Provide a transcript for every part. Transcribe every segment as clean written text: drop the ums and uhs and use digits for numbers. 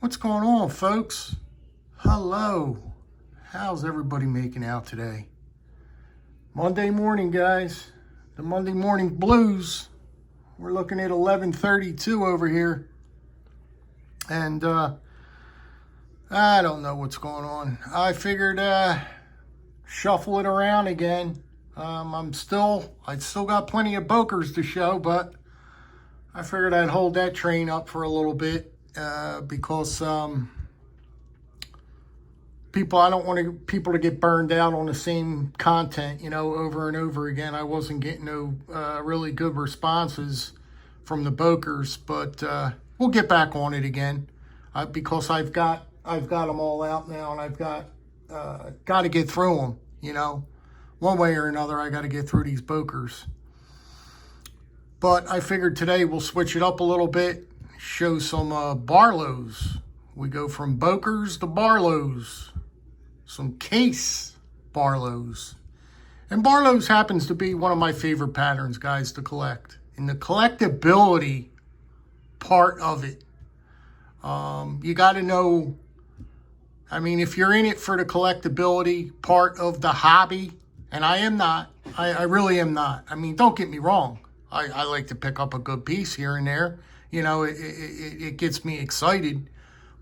What's going on, folks? Hello. How's everybody making out today? Monday morning, guys. The Monday morning blues. We're looking at 11:32 over here. And I don't know what's going on. I figured shuffle it around again. I still got plenty of Bokers to show, but I figured I'd hold that train up for a little bit because I don't want people to get burned out on the same content, over and over again. I wasn't getting no really good responses from the Bokers, but we'll get back on it again because I've got them all out now, and I've got to get through them. One way or another, I got to get through these Bokers. But I figured today we'll switch it up a little bit, show some Barlows. We go from Bokers to Barlows, some case Barlows. And Barlows happens to be one of my favorite patterns, guys, to collect. And the collectability part of it, you got to know, if you're in it for the collectability part of the hobby, and I am not, I really am not. Don't get me wrong. I like to pick up a good piece here and there. It gets me excited.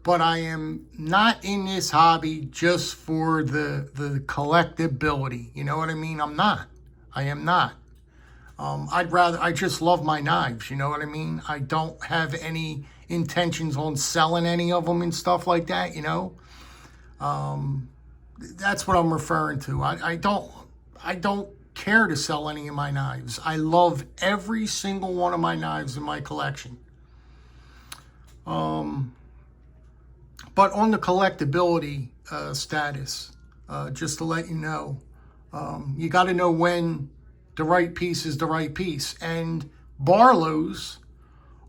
But I am not in this hobby just for the collectability. You know what I mean? I'm not. I am not. I just love my knives. You know what I mean? I don't have any intentions on selling any of them and stuff like that, That's what I'm referring to. I don't care to sell any of my knives. I love every single one of my knives in my collection. But on the collectability status, just to let you know, you got to know when the right piece is the right piece. And Barlows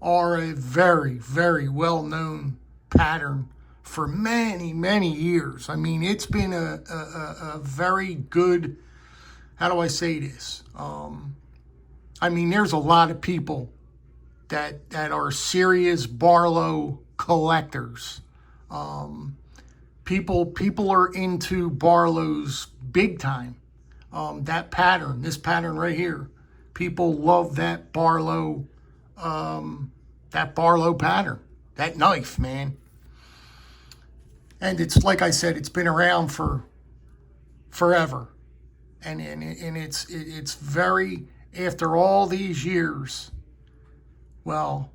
are a very, very well-known pattern for many, many years. It's been a very good, how do I say this? There's a lot of people that are serious Barlow collectors. People are into Barlows big time. This pattern right here, people love that Barlow pattern, that knife, man. And it's like I said, it's been around for forever, and it's very, after all these years, well,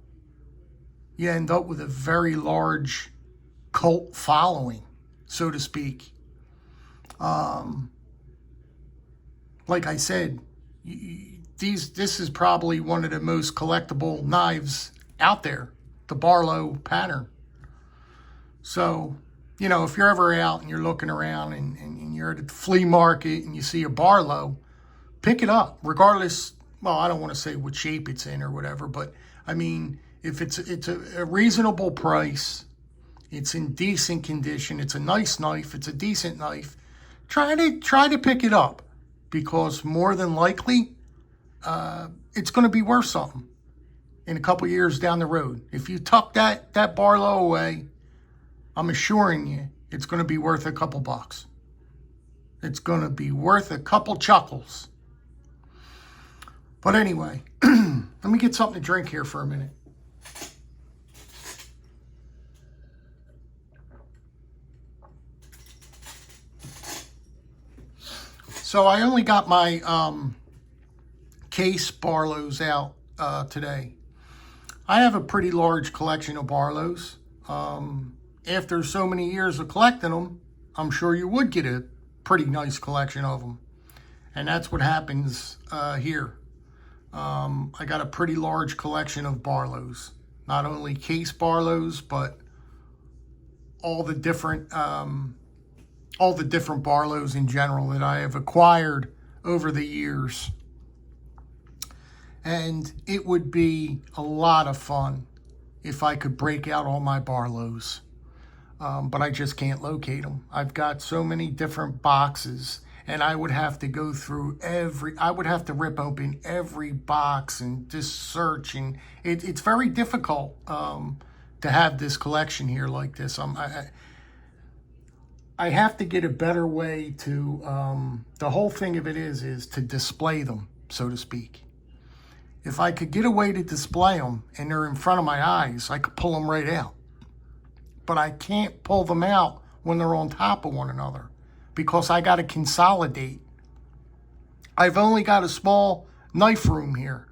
you end up with a very large cult following, so to speak. Like I said, this is probably one of the most collectible knives out there, the Barlow pattern. So, if you're ever out and you're looking around and you're at the flea market and you see a Barlow, pick it up, regardless. Well, I don't want to say what shape it's in or whatever, but if it's a reasonable price, it's in decent condition, it's a nice knife, it's a decent knife, try to pick it up, because more than likely it's going to be worth something in a couple years down the road. If you tuck that Barlow away, I'm assuring you it's going to be worth a couple bucks. It's going to be worth a couple chuckles. But anyway, let me get something to drink here for a minute. So I only got my case Barlows out today. I have a pretty large collection of Barlows. After so many years of collecting them, I'm sure you would get a pretty nice collection of them. And that's what happens here. I got a pretty large collection of Barlows. Not only case Barlows, but all the different Barlows in general that I have acquired over the years. And it would be a lot of fun if I could break out all my Barlows. But I just can't locate them. I've got so many different boxes, and I would have to go through I would have to rip open every box and just search, and it's very difficult to have this collection here like this. I have to get a better way to, the whole thing of it is to display them, so to speak. If I could get a way to display them and they're in front of my eyes, I could pull them right out. But I can't pull them out when they're on top of one another because I got to consolidate. I've only got a small knife room here.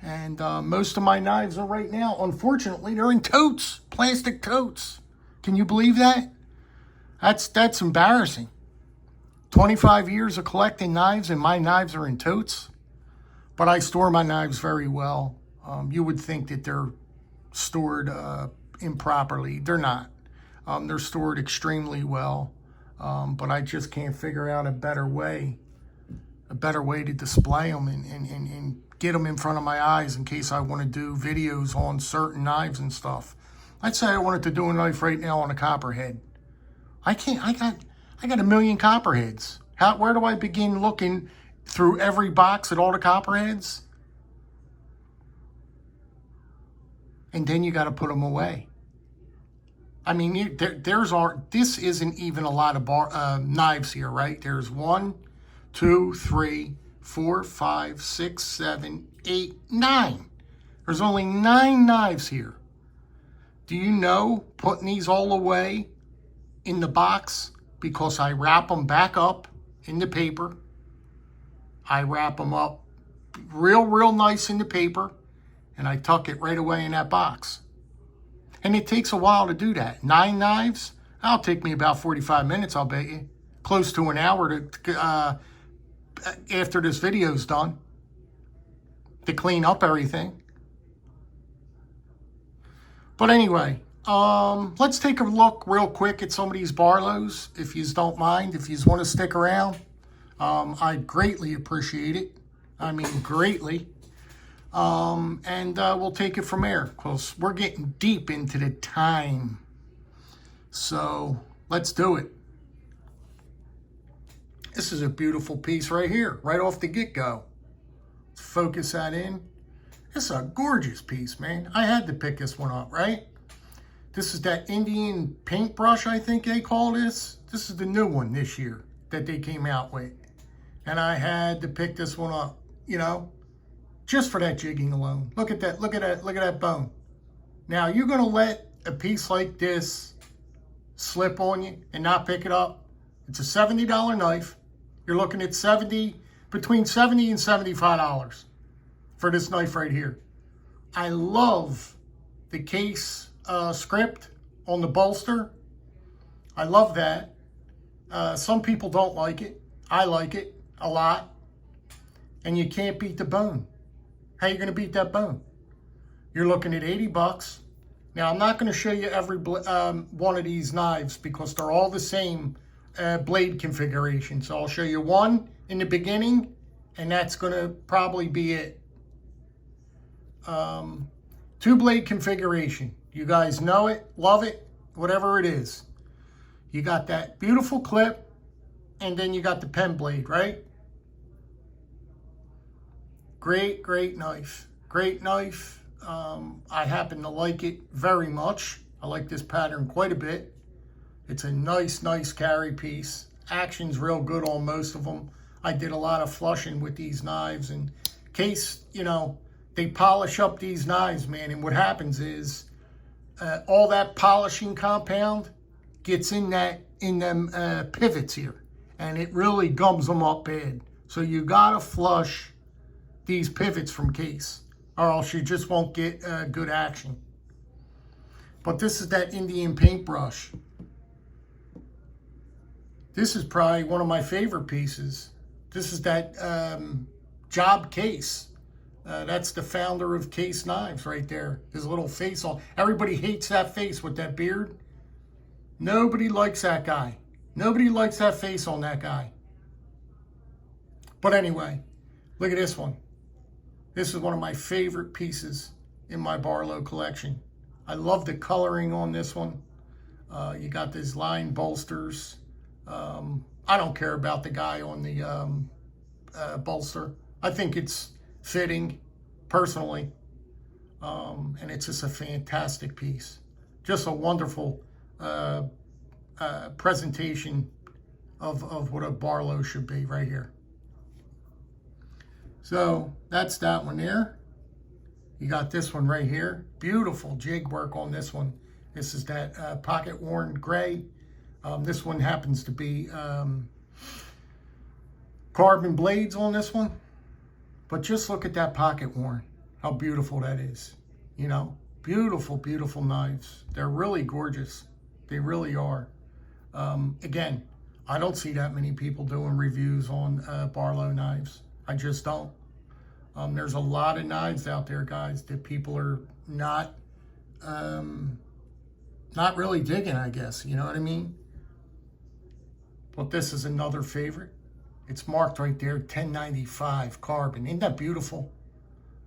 And most of my knives are right now, unfortunately, they're in totes, plastic totes. Can you believe that? That's embarrassing. 25 years of collecting knives and my knives are in totes. But I store my knives very well. You would think that they're stored improperly. They're not. They're stored extremely well. But I just can't figure out a better way to display them and get them in front of my eyes in case I want to do videos on certain knives and stuff. Let's say I wanted to do a knife right now on a copperhead. I can't. I got a million copperheads. Where do I begin looking through every box at all the copperheads? And then you got to put them away. I mean, this isn't even a lot of knives here, right? There's 1, 2, 3, 4, 5, 6, 7, 8, 9. There's only 9 knives here. Do you know putting these all away in the box, because I wrap them back up in the paper. I wrap them up real nice in the paper, and I tuck it right away in that box. And it takes a while to do that. 9 knives, that'll take me about 45 minutes, I'll bet you. Close to an hour to after this video's done to clean up everything. But anyway, let's take a look real quick at some of these Barlows, if you don't mind, if you want to stick around. I'd greatly appreciate it. I mean, greatly. And we'll take it from there, because we're getting deep into the time. So let's do it. This is a beautiful piece right here, right off the get-go. Let's focus that in. It's a gorgeous piece, man. I had to pick this one up, right? This is that Indian paintbrush, I think they call this. This is the new one this year that they came out with. And I had to pick this one up, you know, just for that jigging alone. Look at that, look at that bone. Now, you're gonna let a piece like this slip on you and not pick it up? It's a $70 knife. You're looking at between $70 and $75 for this knife right here. I love the case script on the bolster. I love that. Some people don't like it. I like it a lot. And you can't beat the bone. How you going to beat that bone? You're looking at $80. Now, I'm not going to show you every one of these knives because they're all the same blade configuration. So I'll show you one in the beginning, and that's going to probably be it. 2-blade configuration. You guys know it, love it, whatever it is. You got that beautiful clip, and then you got the pen blade, right? Great knife. Great knife. I happen to like it very much. I like this pattern quite a bit. It's a nice carry piece. Action's real good on most of them. I did a lot of flushing with these knives, and in case, you know, they polish up these knives, man, and what happens is all that polishing compound gets in them pivots here, and it really gums them up bad. So you gotta flush these pivots from case, or else you just won't get good action. But this is that Indian paintbrush. This is probably one of my favorite pieces. This is that Job Case. That's the founder of Case Knives right there. His little face on. Everybody hates that face with that beard. Nobody likes that guy. Nobody likes that face on that guy. But anyway, look at this one. This is one of my favorite pieces in my Barlow collection. I love the coloring on this one. You got these line bolsters. I don't care about the guy on the bolster. I think it's fitting, personally. And it's just a fantastic piece. just a wonderful presentation of what a Barlow should be right here. So that's that one there. You got this one right here. Beautiful jig work on this one. This is that pocket worn gray. This one happens to be carbon blades on this one. But just look at that pocket worn. How beautiful that is. You know, beautiful, beautiful knives. They're really gorgeous. They really are. Again, I don't see that many people doing reviews on Barlow knives. I just don't. There's a lot of knives out there, guys, that people are not really digging, I guess. You know what I mean? But this is another favorite. It's marked right there, 1095 carbon. Isn't that beautiful?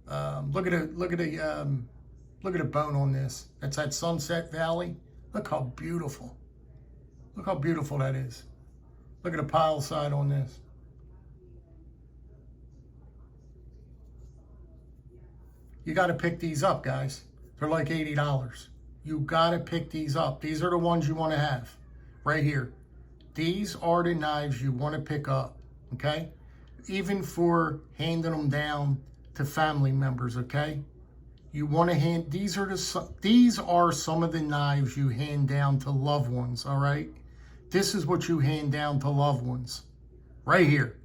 Look at the bone on this. That's that Sunset Valley. Look how beautiful. Look how beautiful that is. Look at the pile side on this. You got to pick these up, guys. They're like $80. You got to pick these up. These are the ones you want to have right here. These are the knives you want to pick up, okay? Even for handing them down to family members, okay? You want to hand, these are some of the knives you hand down to loved ones, all right? This is what you hand down to loved ones, right here.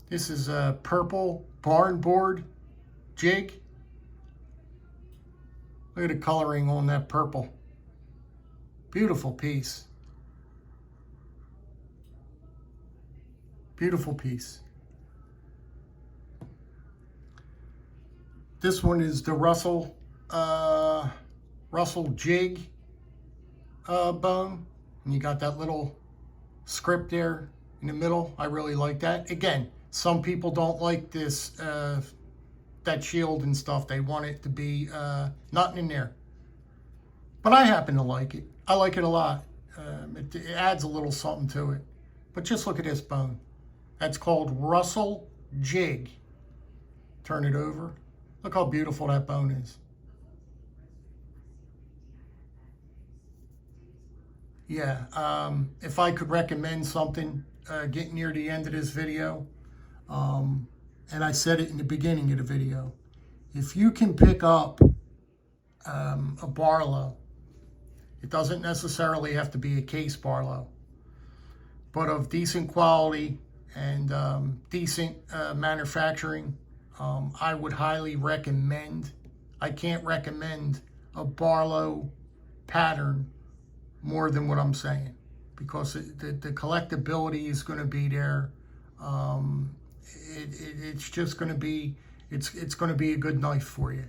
This is a purple barn board jig. Look at the coloring on that purple. Beautiful piece. Beautiful piece. This one is the Russell jig bone. And you got that little script there in the middle. I really like that. Again, some people don't like this, that shield and stuff. They want it to be nothing in there. But I happen to like it. I like it a lot. It adds a little something to it. But just look at this bone. That's called Russell Jig. Turn it over. Look how beautiful that bone is. Yeah, if I could recommend something, getting near the end of this video, and I said it in the beginning of the video, if you can pick up a Barlow, it doesn't necessarily have to be a case Barlow, but of decent quality and decent manufacturing, I would highly recommend. I can't recommend a Barlow pattern more than what I'm saying, because the collectability is going to be there. It's just going to be, it's going to be a good knife for you.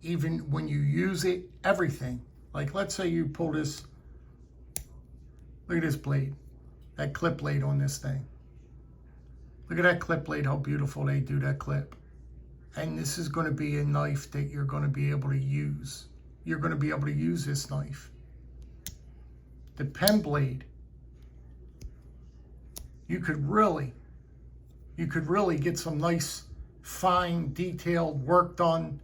Even when you use it, everything. Like, let's say you pull this, look at this blade, that clip blade on this thing. Look at that clip blade, how beautiful they do that clip. And this is going to be a knife that you're going to be able to use. You're going to be able to use this knife. The pen blade, you could really get some nice, fine, detailed work done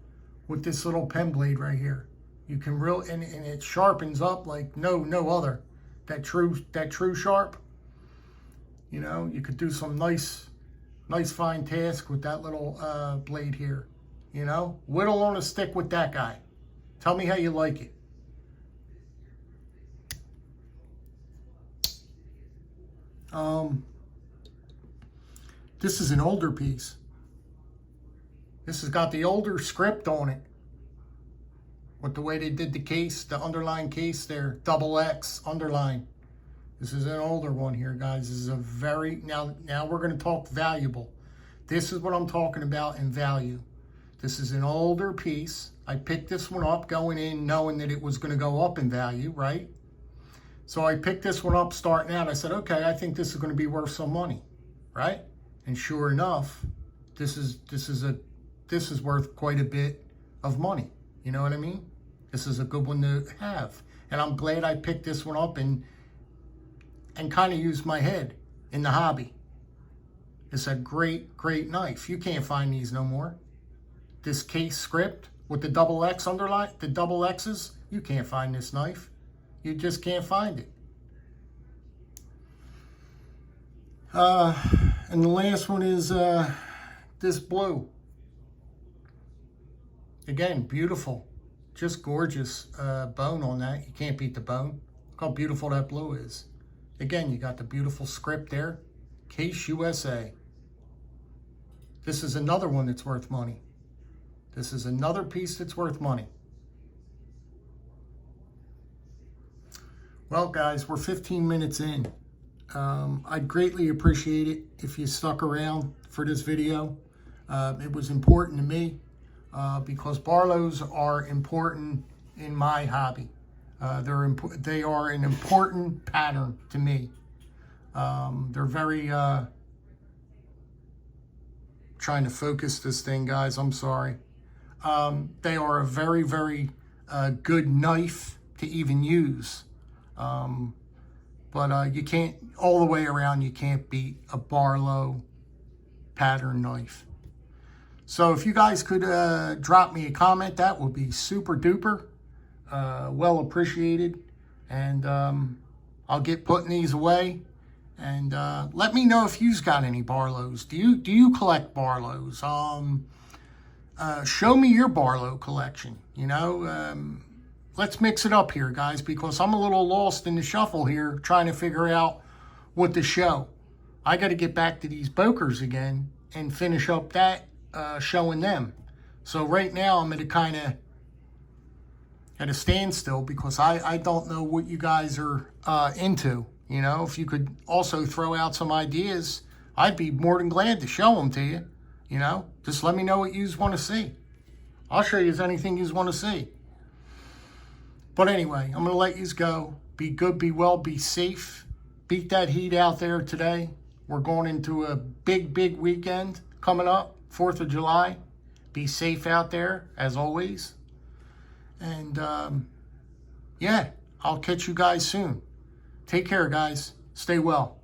with this little pen blade right here. You can really, and it sharpens up like no other. That true sharp. You know, you could do some nice fine task with that little blade here. You know, whittle on a stick with that guy. Tell me how you like it. This is an older piece. This has got the older script on it. With the way they did the case, the underline case there, XX underline. This is an older one here, guys. This is a very, now we're going to talk valuable. This is what I'm talking about in value. This is an older piece. I picked this one up going in knowing that it was going to go up in value, right? So I picked this one up starting out. I said, okay, I think this is going to be worth some money, right? And sure enough, this is worth quite a bit of money. You know what I mean? This is a good one to have. And I'm glad I picked this one up and kind of used my head in the hobby. It's a great, great knife. You can't find these no more. This case script with the double X underline, the double X's, you can't find this knife. You just can't find it. And the last one is this blue. Again, beautiful. Just gorgeous bone on that. You can't beat the bone. Look how beautiful that blue is. Again, you got the beautiful script there. Case USA. This is another one that's worth money. This is another piece that's worth money. Well, guys, we're 15 minutes in. I'd greatly appreciate it if you stuck around for this video. It was important to me because Barlows are important in my hobby. They are an important pattern to me. They're very, trying to focus this thing, guys, I'm sorry. They are a very, very good knife to even use. But you can't, all the way around, you can't beat a Barlow pattern knife. So if you guys could drop me a comment, that would be super duper well appreciated. And I'll get putting these away. And let me know if you've got any Barlows. Do you collect Barlows? Show me your Barlow collection. You know, let's mix it up here, guys, because I'm a little lost in the shuffle here, trying to figure out what to show. I got to get back to these Bokers again and finish up that showing them. So right now I'm at a kind of at a standstill because I don't know what you guys are into. You know, if you could also throw out some ideas, I'd be more than glad to show them to you. You know, just let me know what you want to see. I'll show you anything you want to see. But anyway, I'm going to let you go. Be good, be well, be safe. Beat that heat out there today. We're going into a big, big weekend coming up, 4th of July. Be safe out there, as always. And, yeah, I'll catch you guys soon. Take care, guys. Stay well.